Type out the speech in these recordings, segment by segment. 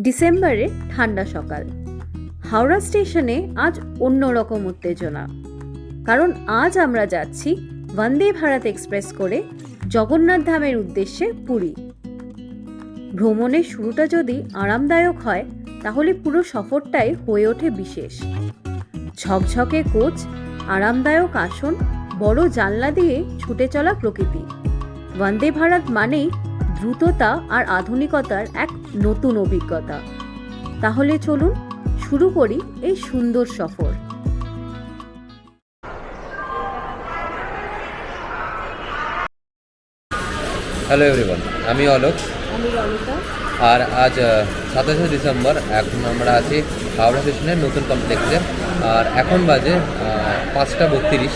ডিসেম্বরে ঠান্ডা সকাল। হাওড়া স্টেশনে আজ অন্যরকম উত্তেজনা, কারণ আজ আমরা যাচ্ছি বন্দে ভারত এক্সপ্রেস করে জগন্নাথ ধামের উদ্দেশ্যে পুরী। ভ্রমণের শুরুটা যদি আরামদায়ক হয়, তাহলে পুরো সফরটাই হয়ে ওঠে বিশেষ। ঝকঝকে কোচ, আরামদায়ক আসন, বড় জানলা দিয়ে ছুটে চলা প্রকৃতি। বন্দে ভারত মানেই দ্রুততা আর আধুনিকতার এক নতুন অভিজ্ঞতা। তাহলে চলুন শুরু করি এই সুন্দর সফর। হ্যালো এভরিওয়ান, আমি অলোক। আমি ললিতা। আর আজ 27শে ডিসেম্বর, এখন আমরা আছি হাওড়া স্টেশনের নতুন কমপ্লেক্সে। আর এখন বাজে 5টা 32।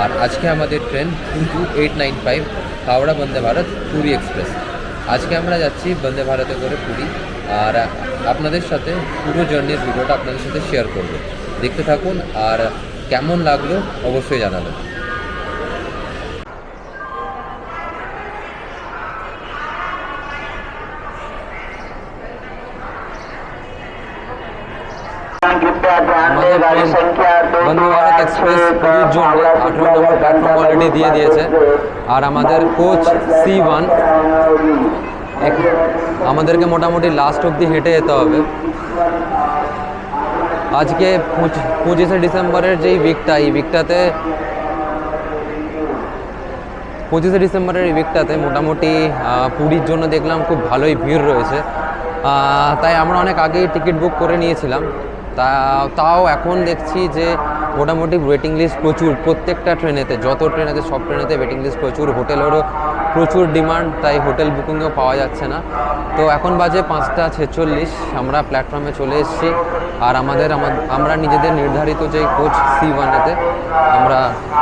আর আজকে আমাদের ট্রেন 22895 হাওড়া বন্দে ভারত পুরী এক্সপ্রেস। আজকে আমরা যাচ্ছি বন্দে ভারতে করে পুরী। আর আপনাদের সাথে পুরো জার্নির ভিডিওটা আপনাদের সাথে শেয়ার করব। দেখতে থাকুন, আর কেমন লাগলো অবশ্যই জানাবেন। বন্দে ভারত এক্সপ্রেস পুরীর জন্য 18 নম্বর প্ল্যাটফর্ম অলরেডি দিয়ে দিয়েছে। আর আমাদের কোচ C1, আমাদেরকে মোটামুটি লাস্ট অবধি হেঁটে যেতে হবে। আজকে 25শে ডিসেম্বরের যেই উইকটা, এই উইকটাতে 25শে ডিসেম্বরের এই উইকটাতে মোটামুটি পুরীর জন্য দেখলাম খুব ভালোই ভিড় রয়েছে। তাই আমরা অনেক আগেই টিকিট বুক করে নিয়েছিলাম। তাও এখন দেখছি যে মোটামুটি ওয়েটিং লিস্ট প্রচুর, প্রত্যেকটা ট্রেনেতে, যত ট্রেন আছে সব ট্রেনেতে ওয়েটিং লিস্ট প্রচুর। হোটেলেরও প্রচুর ডিমান্ড, তাই হোটেল বুকিংও পাওয়া যাচ্ছে না। তো এখন বাজে 5টা 46, আমরা প্ল্যাটফর্মে চলে এসেছি। আর আমরা নিজেদের নির্ধারিত যে কোচ C1-এতে আমরা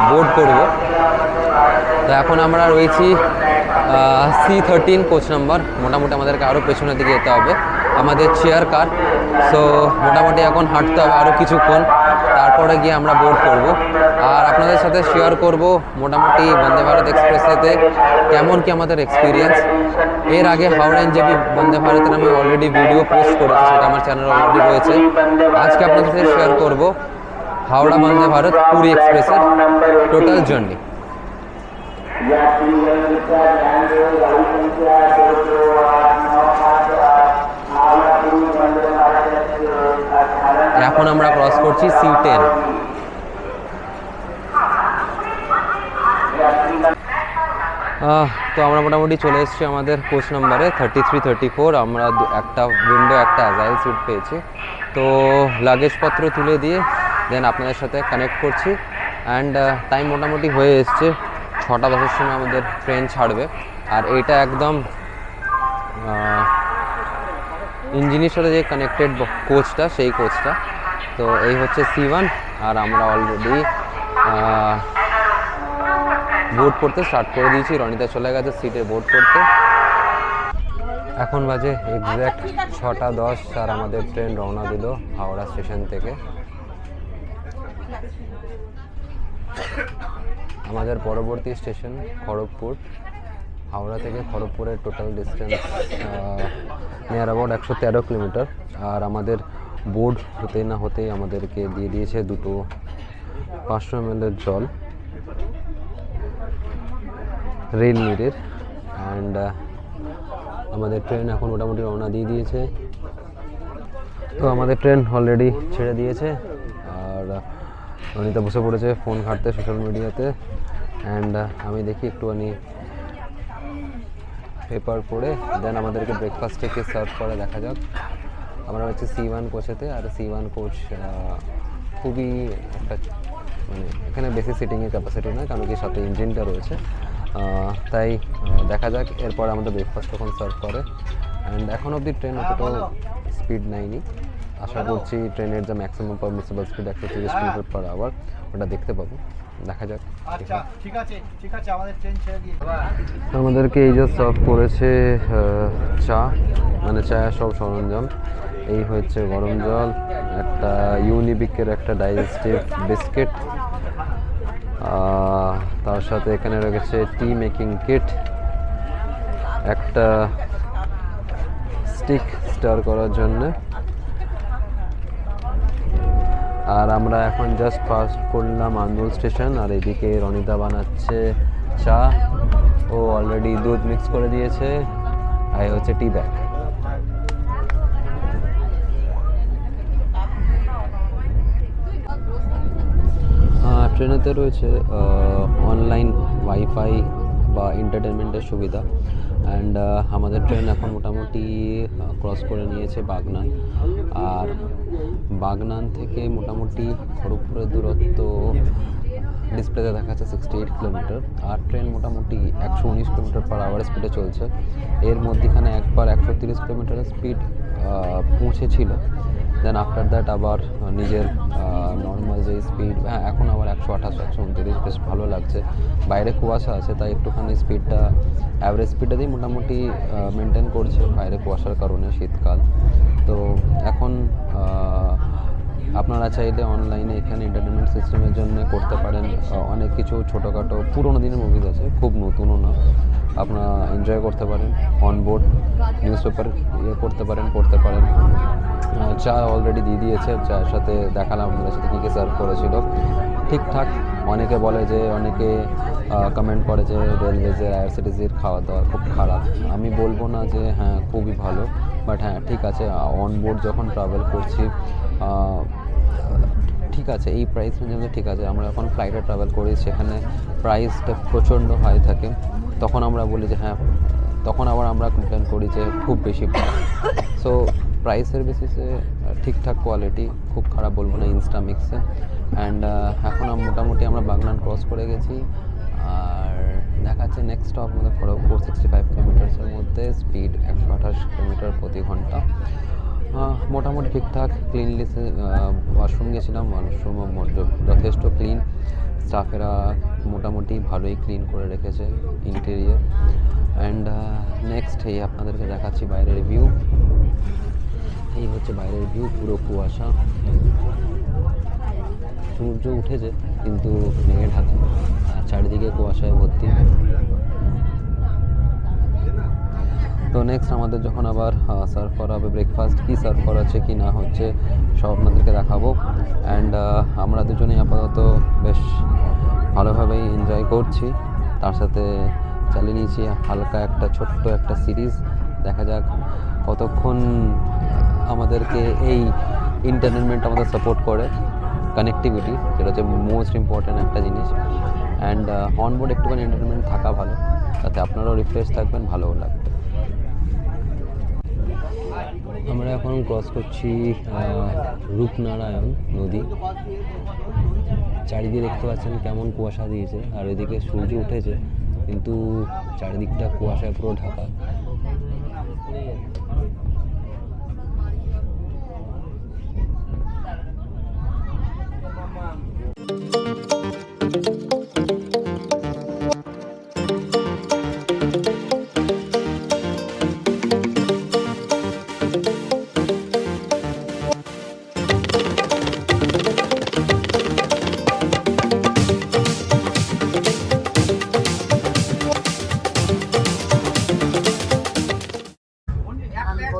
বোর্ড করব। তো এখন আমরা রয়েছি C13 কোচ নাম্বার। মোটামুটি আমাদেরকে আরও পেছনের দিকে যেতে হবে, আমাদের চেয়ার কার। সো মোটামুটি এখন হাঁটতে হবে আরও কিছুক্ষণ, তারপরে গিয়ে আমরা বোর্ড করব। আর আপনাদের সাথে শেয়ার করব মোটামুটি বন্দে ভারত এক্সপ্রেসেতে কেমন কি আমাদের এক্সপিরিয়েন্স। এর আগে হাওড়া NJP বন্দে ভারতের আমি অলরেডি ভিডিও পোস্ট করেছি, সেটা আমার চ্যানেলে অলরেডি রয়েছে। আজকে আপনাদের সাথে শেয়ার করব হাওড়া বন্দে ভারত পুরী এক্সপ্রেসের টোটাল জার্নি। এখন আমরা ক্রস করছি C10। তো আমরা মোটামুটি চলে এসেছি আমাদের কোচ নাম্বারে 33-34। আমরা একটা উইন্ডো, একটা অ্যাজাইল সিট পেয়েছি। তো লাগেজপত্র তুলে দিয়ে দেন আপনাদের সাথে কানেক্ট করছি। অ্যান্ড টাইম মোটামুটি হয়ে এসছে, 6টা 10-এর সময় আমাদের ট্রেন ছাড়বে। আর এইটা একদম ইঞ্জিনের সাথে যে কানেক্টেড কোচটা, সেই কোচটা। তো এই হচ্ছে C1। আর আমরা অলরেডি বোর্ড করতে স্টার্ট করে দিয়েছি। রনিতা চলে গেছে সিটে বোর্ড করতে। এখন বাজে এক্স্যাক্ট 6টা 10, আর আমাদের ট্রেন রওনা দিল হাওড়া স্টেশন থেকে। আমাদের পরবর্তী স্টেশন খড়গপুর। হাওড়া থেকে খড়গপুরের total distance near about 113 kilometre. আর আমাদের বোর্ড হতেই না হতেই আমাদেরকে দিয়ে দিয়েছে দুটো 500 ml জল, রেল নিডের। অ্যান্ড আমাদের ট্রেন এখন মোটামুটি রওনা দিয়ে দিয়েছে। তো আমাদের ট্রেন অলরেডি ছেড়ে দিয়েছে। আর অনিতা বসে পড়েছে ফোন ঘাঁটতে সোশ্যাল মিডিয়াতে। অ্যান্ড আমি দেখি একটুখানি পেপার পড়ে দেন আমাদেরকে ব্রেকফাস্টে কি সার্ভ করে দেখা যাক। আমরা হচ্ছে C1 কোচেতে। আর C1 কোচ খুবই একটা, মানে এখানে বেশি সিটিংয়ের ক্যাপাসিটি নয়, কারণ কি সাথে ইঞ্জিনটা রয়েছে। তাই দেখা যাক এরপর আমাদের ব্রেকফাস্ট কখন সার্ভ করে। অ্যান্ড এখন অবধি ট্রেন অতটাও স্পিড নেয়নি। আশা করছি ট্রেনের যে ম্যাক্সিমাম পারমিসিবল স্পিড 130 km/h, ওটা দেখতে পাবো। দেখা যাক। আচ্ছা, ঠিক আছে, আমাদের ট্রেন ছেড়ে দিয়ে আমাদেরকে এই যে সার্ভ করেছে চা, মানে চায়ের সব সরঞ্জাম। এই হচ্ছে গরম জল, একটা ইউনিবিকের একটা ডাইজেস্টিভ বিস্কিট, তার সাথে এখানে রয়েছে টি মেকিং কিট, একটা স্টিক স্টার করার জন্য। আর আমরা এখন জাস্ট পাস করলাম আন্দুল স্টেশন, আর এদিকে রনিতা বানাচ্ছে চা। ও অলরেডি দুধ মিক্স করে দিয়েছে, আর এই হচ্ছে টি ব্যাগ। ট্রেনেতে রয়েছে অনলাইন ওয়াইফাই বা এন্টারটেনমেন্টের সুবিধা। অ্যান্ড আমাদের ট্রেন এখন মোটামুটি ক্রস করে নিয়েছে বাগনান। আর বাগনান থেকে মোটামুটি খড়গপুরের দূরত্ব ডিসপ্লেতে দেখাচ্ছে 68 কিলোমিটার। আর ট্রেন মোটামুটি 119 কিলোমিটার পার আওয়ার স্পিডে চলছে। এর মধ্যেখানে একবার 130 কিলোমিটারের স্পিড পৌঁছেছিল, দেন আফটার দ্যাট আবার নিজের নর্মাল যে স্পিড, হ্যাঁ এখন আবার 128 129, বেশ ভালো লাগছে। বাইরে কুয়াশা আছে তাই একটুখানি স্পিডটা অ্যাভারেজ স্পিডটা দিয়ে মোটামুটি মেনটেন করছে বাইরে কুয়াশার কারণে, শীতকাল তো। এখন আপনারা চাইলে অনলাইনে এখানে এন্টারটেনমেন্ট সিস্টেমের জন্য করতে পারেন অনেক কিছু ছোটোখাটো পুরোনো দিনের মুভিজ আছে, খুব নতুনও না, আপনারা এনজয় করতে পারেন। অনবোর্ড নিউজ পেপার করতে পারেন, পড়তে পারেন। চা অলরেডি দিয়ে দিয়েছে, চায়ের সাথে দেখালাম আপনাদের সাথে কী কী সার্ভ করেছিল, ঠিকঠাক। অনেকে বলে যে, অনেকে কমেন্ট করে যে রেলওয়েজের আইআরসিটিসির খাওয়া দাওয়া খুব খারাপ। আমি বলবো না যে হ্যাঁ খুবই ভালো, বাট হ্যাঁ ঠিক আছে, অনবোর্ড যখন ট্রাভেল করছি ঠিক আছে, এই প্রাইস রেঞ্জে ঠিক আছে। আমরা এখন ফ্লাইটে ট্রাভেল করি, সেখানে প্রাইসটা প্রচণ্ড হাই থাকে, তখন আমরা বলি যে হ্যাঁ, তখন আবার আমরা কমপ্লেন করি যে খুব বেশি প্রাইস। সো প্রাইসের বেসিসে ঠিকঠাক কোয়ালিটি, খুব খারাপ বলবো না ইনস্টামিক্সে। অ্যান্ড এখন মোটামুটি আমরা বাগনান ক্রস করে গেছি। আর দেখাচ্ছে নেক্সট স্টপ আমাদের খড়গপুর, 65 কিলোমিটার্সের মধ্যে, স্পিড 128 কিলোমিটার প্রতি ঘন্টা। মোটামুটি ঠিকঠাক। ক্লিনলি ওয়াশরুম গেছিলাম, ওয়াশরুম যথেষ্ট ক্লিন, স্টাফেরা মোটামুটি ভালোই ক্লিন করে রেখেছে ইন্টেরিয়ার। অ্যান্ড নেক্সট এই আপনাদেরকে দেখাচ্ছি বাইরের ভিউ। এই হচ্ছে বাইরের ভিউ, পুরো কুয়াশা, সূর্য উঠেছে কিন্তু মেঘে ঢাকা, আর চারিদিকে কুয়াশায় ভর্তি। তো নেক্সট আমাদের যখন আবার সার্ভ করা হবে ব্রেকফাস্ট, কী সার্ভ করা হচ্ছে কি না হচ্ছে সব আপনাদেরকে দেখাবো। অ্যান্ড আমরা দুজনেই আপাতত বেশ ভালোভাবেই এনজয় করছি, তার সাথে চালিয়ে নিয়েছি হালকা একটা ছোট্ট একটা সিরিজ। দেখা যাক কতক্ষণ আমাদেরকে এই এন্টারটেনমেন্ট আমাদের সাপোর্ট করে, কানেক্টিভিটি যেটা হচ্ছে মোস্ট ইম্পর্ট্যান্ট একটা জিনিস। অ্যান্ড অনবোর্ড একটুখানি এন্টারটেনমেন্ট থাকা ভালো, তাতে আপনারাও রিফ্রেশ থাকবেন, ভালোও লাগবে। আমরা এখন ক্রস করছি রূপনারায়ণ নদী। চারিদিকে দেখতে পাচ্ছেন কেমন কুয়াশা দিয়েছে, আর ওইদিকে সূর্য উঠেছে কিন্তু চারিদিকটা কুয়াশায় পুরো ঢাকা।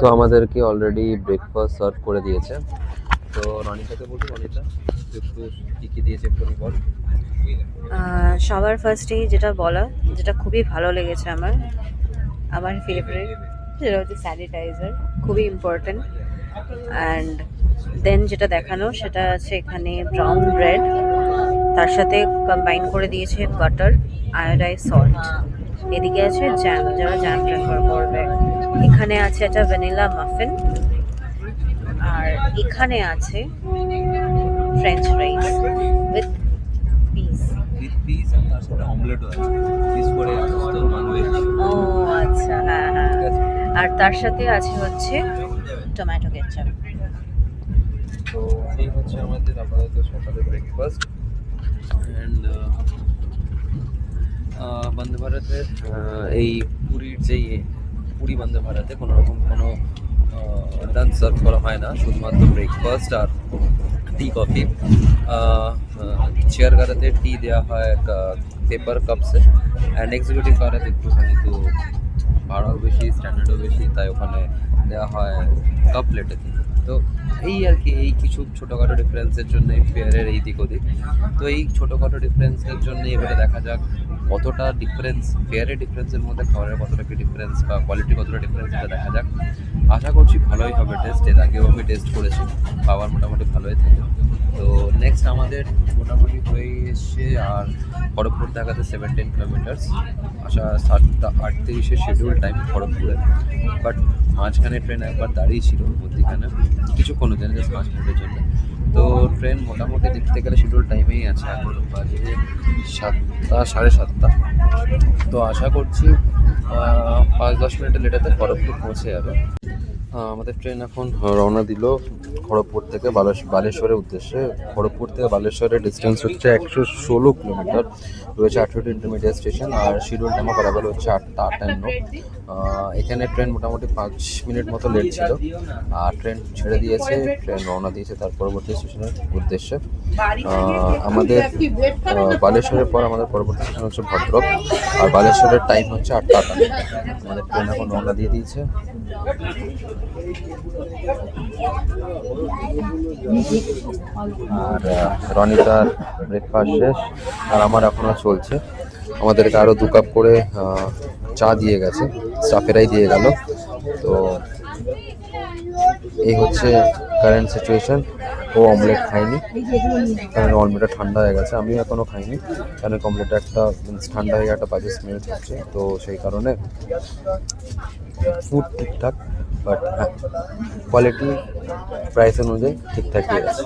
তো আমাদেরকে অলরেডি ব্রেকফাস্ট সার্ভ করে দিয়েছে। তো রনিতাকে বলছি, রনিতা একটু কী কী দিয়েছে একটু বল। সবার ফার্স্টেই যেটা বলা, যেটা খুবই ভালো লেগেছে আমার ফেভারিট, সেটা হচ্ছে স্যানিটাইজার, খুবই ইম্পর্ট্যান্ট। অ্যান্ড দেন যেটা দেখানো সেটা আছে এখানে ব্রাউন ব্রেড, তার সাথে কম্বাইন করে দিয়েছে বাটার, আয়োডাইজ সল্ট। এদিকে আছে জ্যাম, যারা জ্যাম প্রেফার করবে। এখানে আছে একটা ভ্যানিলা মাফিন, আর এখানে আছে ফ্রেঞ্চ ফ্রাইস উইথ পিস। ও আচ্ছা, হ্যাঁ হ্যাঁ। আর তার সাথে আছে হচ্ছে টমেটো কেচাপ। তো এই হচ্ছে আমাদের আপাতত সকালের ব্রেকফাস্ট। অ্যান্ড বন্দে ভারতের এই পুরীর যেই পুরী বন্দে ভারতে কোনো রকম কোনো লাঞ্চ সার্ভ করা হয় না, শুধুমাত্র ব্রেকফাস্ট আর টি কফি। চেয়ার কারাতে টি দেওয়া হয় paper Kapse, and executive karate একটুখানি তো ভাড়াও বেশি, স্ট্যান্ডার্ডও বেশি, তাই ওখানে দেওয়া হয় কাপ প্লেটেতে। তো এই আর কি, এই কিছু ছোটোখাটো ডিফারেন্সের জন্য ফেয়ারের এই দিক ওদিক। তো এই ছোটোখাটো ডিফারেন্সের জন্য এবারে দেখা যাক কতটা ডিফারেন্স, ফেয়ারের ডিফারেন্সের মধ্যে খাবারের কতটা কি ডিফারেন্স বা কোয়ালিটি কতটা ডিফারেন্স, এটা দেখা যাক। আশা করছি ভালোই হবে টেস্ট, এর আগেও আমি টেস্ট করেছি, খাবার মোটামুটি ভালোই থাকে। তো নেক্সট আমাদের মোটামুটি হয়ে এসছে আর খড়গপুর দেখাতে 17 কিলোমিটার্স, আশা 7:38 শিডিউল টাইম খড়গপুরে। বাট মাঝখানে ট্রেন একবার দাঁড়িয়ে ছিল মধ্যিখানে কিছুক্ষণের জন্য, জাস্ট 5 মিনিটের জন্য। তো ট্রেন মোটামুটি দেখতে গেলে শিডিউল টাইমেই আছে, এখন বাজে 7টা 7:30। তো আশা করছি 5-10 মিনিটের লেটাতে খড়গপুর পৌঁছে যাবে। আমাদের ট্রেন এখন রওনা দিল খড়গপুর থেকে বালেশ্বরের উদ্দেশ্যে। খড়গপুর থেকে বালেশ্বরের ডিস্টেন্স হচ্ছে 116 কিলোমিটার, রয়েছে 18টি ইন্টারমিডিয়েট স্টেশন, আর শিডিউল টাইমও করা গেল হচ্ছে 8:58। এখানে ট্রেন মোটামুটি 5 মিনিট মতো লেট ছিল, আর ট্রেন ছেড়ে দিয়েছে, ট্রেন রওনা দিয়েছে তার পরবর্তী স্টেশনের উদ্দেশ্যে। আমাদের বালেশ্বরের পর আমাদের পরবর্তী স্টেশন হচ্ছে ভদ্রক, আর বালেশ্বরের টাইম হচ্ছে 8:58। আমাদের ট্রেন এখন রওনা দিয়ে দিয়েছে। আর রনিতার ব্রেকফাস্ট শেষ, আর আমার এখনো চলছে। আমাদেরকে আরও 2 কাপ করে চা দিয়ে গেছে, স্টাফেরাই দিয়ে গেল। তো এই হচ্ছে কারেন্ট সিচুয়েশন। ও অমলেট খাইনি, কারণ অমলেটটা ঠান্ডা হয়ে গেছে। আমিও এখনও খাইনি, কারণ অমলেটটা একটা ঠান্ডা হয়ে একটা বাজে স্মেল হচ্ছে। তো সেই কারণে ফুড ঠিকঠাক, বাট হ্যাঁ, কোয়ালিটি প্রাইস অনুযায়ী ঠিকঠাকই আছে।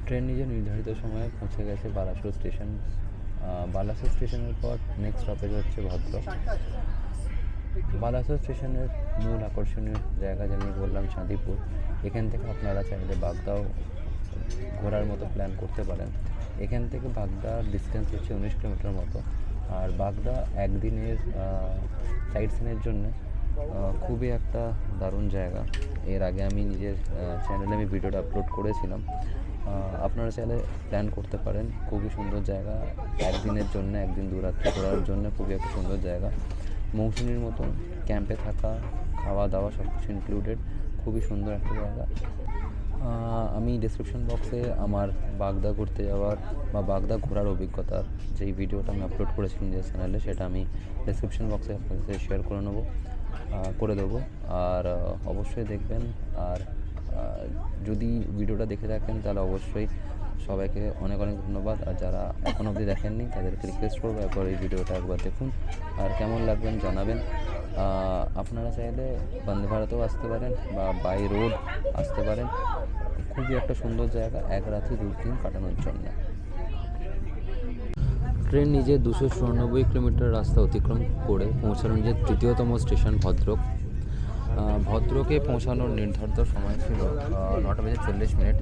ট্রেন নিজের নির্ধারিত সময়ে পৌঁছে গেছে বালাসোর স্টেশন। বালাসোর স্টেশনের পর নেক্সট স্টপেজ হচ্ছে ভদ্রক। বালাসোর স্টেশনের মূল আকর্ষণীয় জায়গা, যেমন বললাম, চাঁদিপুর। এখান থেকে আপনারা চাইলে বাগদাও ঘোরার মতো প্ল্যান করতে পারেন। এখান থেকে বাগদার ডিস্টেন্স হচ্ছে 19 কিলোমিটার মতো। আর বাগদা একদিনের সাইট সিনের জন্য খুবই একটা দারুণ জায়গা। এর আগে আমি নিজের চ্যানেলে আমি ভিডিওটা আপলোড করেছিলাম, আপনারা চাইলে প্ল্যান করতে পারেন। খুবই সুন্দর জায়গা, একদিনের জন্য, একদিন 2 রাত্রি ঘোরার জন্য খুবই একটা সুন্দর জায়গা। মৌসুমীর মতন ক্যাম্পে থাকা, খাওয়া দাওয়া সব কিছু ইনক্লুডেড, খুবই সুন্দর একটা জায়গা। আমি ডিসক্রিপশন বক্সে আমার বাগদা ঘুরতে যাওয়ার বা বাগদা ঘোরার অভিজ্ঞতার যেই ভিডিওটা আমি আপলোড করেছি নিজের চ্যানেলে, সেটা আমি ডিসক্রিপশন বক্সে আপনাদের সাথে শেয়ার করে দেবো। আর অবশ্যই দেখবেন। আর যদি ভিডিওটা দেখে থাকেন তাহলে অবশ্যই সবাইকে অনেক অনেক ধন্যবাদ। আর যারা এখন অবধি দেখেননি তাদেরকে রিকোয়েস্ট করবো একবার এই ভিডিওটা একবার দেখুন, আর কেমন লাগবেন জানাবেন। আপনারা চাইলে বন্দে ভারতেও আসতে পারেন বা বাই রোড আসতে পারেন। খুবই একটা সুন্দর জায়গা, 1 রাত্রি 2 দিন কাটানোর জন্য। ট্রেন নিজের 294 কিলোমিটার রাস্তা অতিক্রম করে পৌঁছানো নিজের 3য়তম স্টেশন ভদ্রক। ভদ্রকে পৌঁছানোর নির্ধারিত সময় ছিল 9:40।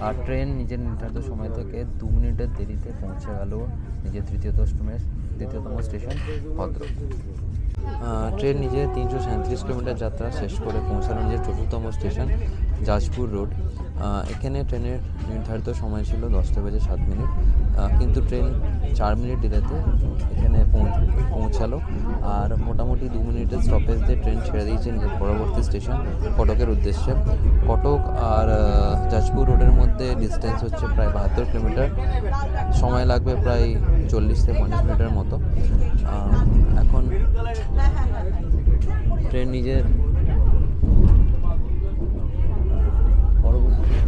আর ট্রেন নিজের নির্ধারিত সময় থেকে 2 মিনিটের দেরিতে পৌঁছে গেল নিজের 3য়তম স্টেশন ভদ্রক। ট্রেন নিজের 337 কিলোমিটার যাত্রা শেষ করে পৌঁছানো নিজের 4র্থতম স্টেশন জাজপুর রোড। এখানে ট্রেনের নির্ধারিত সময় ছিল 10:07, কিন্তু ট্রেন 4 মিনিট ডিলেতে এখানে পৌঁছালো। আর মোটামুটি 2 মিনিটের স্টপেজ দিয়ে ট্রেন ছেড়ে দিয়েছে নিজের পরবর্তী স্টেশন কটকের উদ্দেশ্যে। কটক আর জাজপুর রোডের মধ্যে ডিস্টেন্স হচ্ছে প্রায় 72 কিলোমিটার, সময় লাগবে প্রায় 40 থেকে 50 মিনিটের মতো। এখন ট্রেন নিজের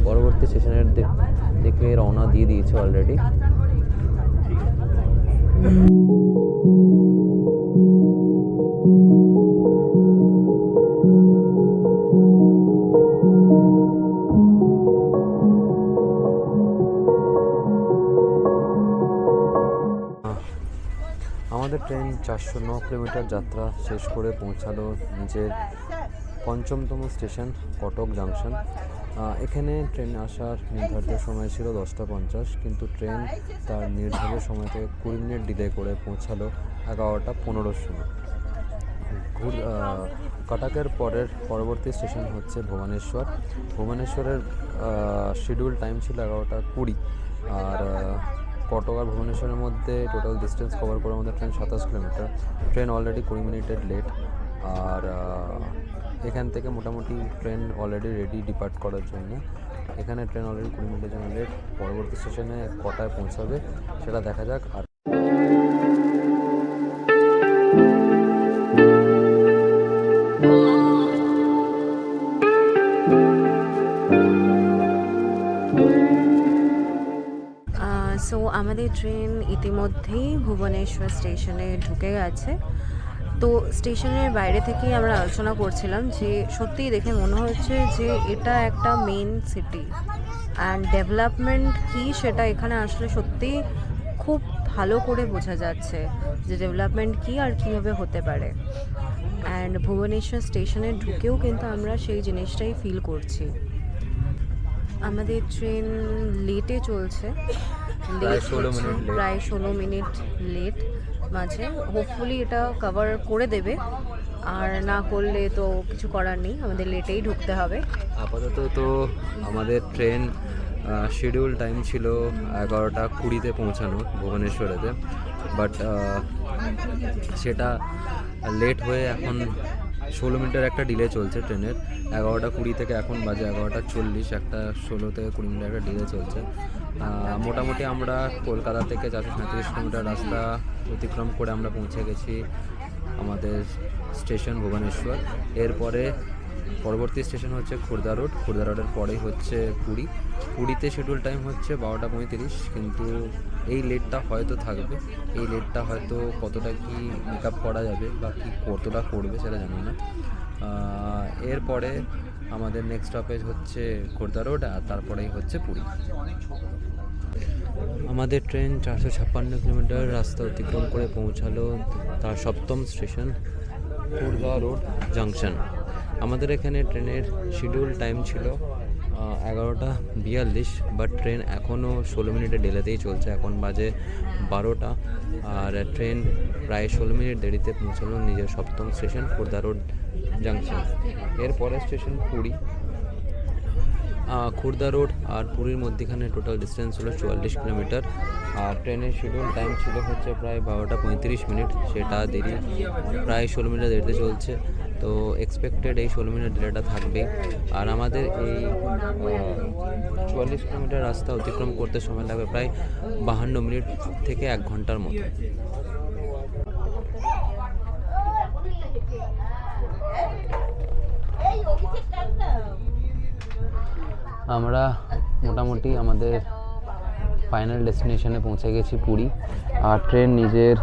পরবর্তী স্টেশনের দিকে রওনা দিয়ে দিয়েছে অলরেডি। আমাদের ট্রেন 400 109 কিলোমিটার যাত্রা শেষ করে পৌঁছালো নিজের 5ম স্টেশন কটক জাংশন। এখানে ট্রেন আসার নির্ধারিত সময় ছিল 10:50, কিন্তু ট্রেন তার নির্ধারিত সময় থেকে 20 মিনিট ডিলে করে পৌঁছালো 11:15। কটকের পরবর্তী স্টেশন হচ্ছে ভুবনেশ্বর। ভুবনেশ্বরের শিডিউল টাইম ছিল 11:20, আর কটক আর ভুবনেশ্বরের মধ্যে টোটাল ডিস্টেন্স কভার করার মধ্যে ট্রেন 27 কিলোমিটার। ট্রেন অলরেডি 20 মিনিটের লেট, আর এখান থেকে মোটামুটি ট্রেন অলরেডি রেডি ডিপার্ট করার জন্য। এখানে ট্রেন অলরেডি 20 মিনিটের জন্য লেট। পরবর্তী স্টেশনে কটায় পৌঁছাবে সেটা দেখা যাক। আর সো আমাদের ট্রেন ইতিমধ্যেই ভুবনেশ্বর স্টেশনে ঢুকে গেছে। তো স্টেশনের বাইরে থেকেই আমরা আলোচনা করছিলাম যে সত্যিই দেখে মনে হচ্ছে যে এটা একটা মেন সিটি, অ্যান্ড ডেভেলপমেন্ট কী সেটা এখানে আসলে সত্যিই খুব ভালো করে বোঝা যাচ্ছে যে ডেভেলপমেন্ট কী আর কীভাবে হতে পারে। অ্যান্ড ভুবনেশ্বর স্টেশনে ঢুকেও কিন্তু আমরা সেই জিনিসটাই ফিল করছি। আমাদের ট্রেন লেটে চলছে, প্রায় 16 মিনিট লেট মাঝে। হোপফুলি এটা কভার করে দেবে, আর না করলে তো কিছু করার নেই, আমাদের লেটেই ঢুকতে হবে। আপাতত তো আমাদের ট্রেন শিডিউল টাইম ছিল 11:20-তে পৌঁছানো ভুবনেশ্বরেতে, বাট সেটা লেট হয়ে এখন 16 মিনিটের একটা ডিলে চলছে ট্রেনের। 11:20 থেকে এখন বাজে 11:40, একটা 16 থেকে 20 মিনিটের একটা ডিলে চলছে। মোটামুটি আমরা কলকাতা থেকে 437 কিলোমিটার রাস্তা অতিক্রম করে আমরা পৌঁছে গেছি আমাদের স্টেশন ভুবনেশ্বর। এরপরে পরবর্তী স্টেশন হচ্ছে খুর্দা রোড। খুর্দা রোডের পরেই হচ্ছে পুরী। পুরীতে শিডিউল টাইম হচ্ছে 12:35, কিন্তু এই লেটটা হয়তো থাকবে। এই লেটটা হয়তো কতটা কি মেক আপ করা যাবে বা কি কতটা করবে সেটা জানি না। এরপরে আমাদের নেক্সট স্টপেজ হচ্ছে খুর্দা রোড, আর তারপরেই হচ্ছে পুরী। আমাদের ট্রেন 456 কিলোমিটার রাস্তা অতিক্রম করে পৌঁছালো তার 7ম স্টেশন খুর্দা রোড জাংশন। আমাদের এখানে ট্রেনের শিডিউল টাইম ছিল 11:42, বাট ট্রেন এখনও 16 মিনিটের ডিলেতেই চলছে। এখন বাজে 12টা, আর ট্রেন প্রায় 16 মিনিট দেরিতে পৌঁছালো নিজের 7ম স্টেশন খুর্দা রোড জাংশন। এরপরের স্টেশন পুরী। খুর্দা রোড আর পুরীর মধ্যেখানে টোটাল ডিস্টেন্স হলো 44 কিলোমিটার, আর ট্রেনের শিডিউল টাইম ছিল হচ্ছে প্রায় 12:35 মিনিট। সেটা দেরি, প্রায় 16 মিনিট দেরিতে চলছে। তো এক্সপেক্টেড এই 16 মিনিট ডিলেটা থাকবে। আর আমাদের এই 44 কিলোমিটার রাস্তা অতিক্রম করতে সময় লাগবে প্রায় 52 মিনিট থেকে 1 ঘন্টার মতো। আমরা মোটামুটি আমাদের ফাইনাল ডেস্টিনেশনে পৌঁছে গেছি পুরী, আর ট্রেন নিজের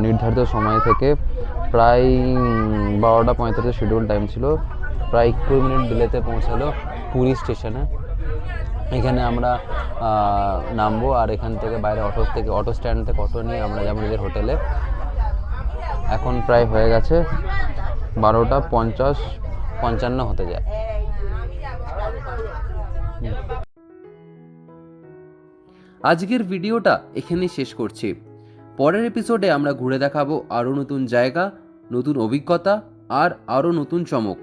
নির্ধারিত সময় থেকে প্রায় 12:35 শিডিউল টাইম ছিল, প্রায় 20 মিনিট ডিলেতে পৌঁছালো পুরী স্টেশনে। এখানে আমরা নামবো, আর এখান থেকে বাইরে অটো স্ট্যান্ড থেকে অটো নিয়ে আমরা যাবো নিজের হোটেলে। এখন প্রায় হয়ে গেছে 12:55 হতে যায়। আজকের ভিডিওটা এখানেই শেষ করছি। পরের এপিসোডে আমরা ঘুরে দেখাবো আরও নতুন জায়গা, নতুন অভিজ্ঞতা আর আরও নতুন চমক।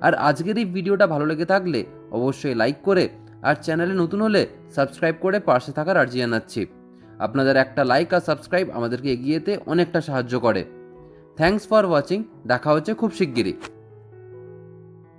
আর আজকের এই ভিডিওটা ভালো লেগে থাকলে অবশ্যই লাইক করে, আর চ্যানেলে নতুন হলে সাবস্ক্রাইব করে পাশে থাকার আর্জি জানাচ্ছি। আপনাদের একটা লাইক আর সাবস্ক্রাইব আমাদেরকে এগিয়ে যেতে অনেকটা সাহায্য করে। Thanks for watching. দেখা হচ্ছে খুব শিগগিরই।